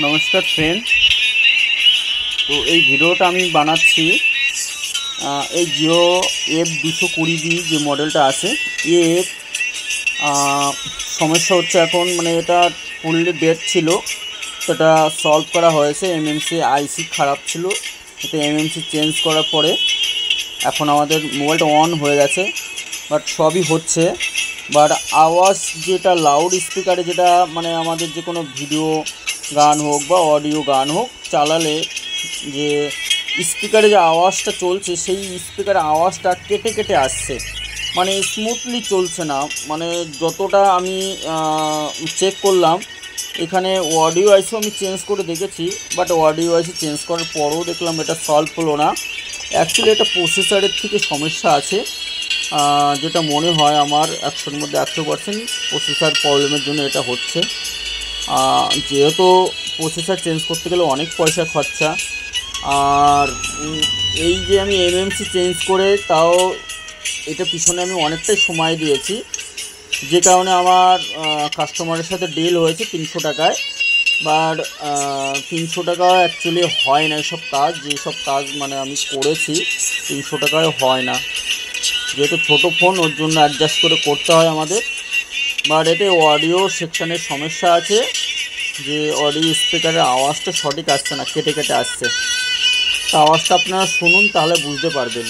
নমস্কার ফ্রেন্ড। তো এই ভিডিওটা আমি বানাচ্ছি এই জিও F220B যে মডেলটা আছে এর সমস্যা হচ্ছে এখন, মানে এটা ফুললি ডেড ছিল, সেটা সলভ করা হয়েছে। এমএমসি আইসি খারাপ ছিল, এটা এমএমসি চেঞ্জ করার পরে এখন আমাদের মোবাইলটা অন হয়ে গেছে, বাট সবই হচ্ছে। বাট আওয়াজ যেটা লাউড স্পিকারে, যেটা মানে আমাদের যে কোনো ভিডিও গান হোক বা অডিও গান হোক চালালে যে স্পিকারে যে আওয়াজটা চলছে, সেই স্পিকারের আওয়াজটা কেটে কেটে আসছে, মানে স্মুথলি চলছে না। মানে যতটা আমি চেক করলাম, এখানে অডিও আইসিও আমি চেঞ্জ করে দেখেছি, বাট অডিও আইসি চেঞ্জ করার পরেও দেখলাম এটা সলভ হলো না। অ্যাকচুয়ালি এটা প্রসেসরের থেকে সমস্যা আছে, যেটা মনে হয় আমার 100-র মধ্যে 100% প্রসেসর প্রবলেমের জন্য এটা হচ্ছে। যেহেতু প্রসেসর চেঞ্জ করতে গেলে অনেক পয়সা খরচা, আর এই যে আমি এমএমসি চেঞ্জ করে তাও এটা পিছনে আমি অনেকটাই সময় দিয়েছি, যে কারণে আমার কাস্টমারের সাথে ডিল হয়েছে 300 টাকায়। বাট 300 টাকা অ্যাকচুয়ালি হয় না এসব কাজ, যেসব কাজ মানে আমি করেছি 300 টাকায় হয় না, যেহেতু ছোটো ফোন ওর জন্য অ্যাডজাস্ট করে করতে হয় আমাদের। বাট এতে অডিও সেকশানের সমস্যা আছে, যে অডিও স্পিকারের আওয়াজটা সঠিক আসছে না, কেটে কেটে আসছে। তো আওয়াজটা আপনারা শুনুন, তাহলে বুঝতে পারবেন।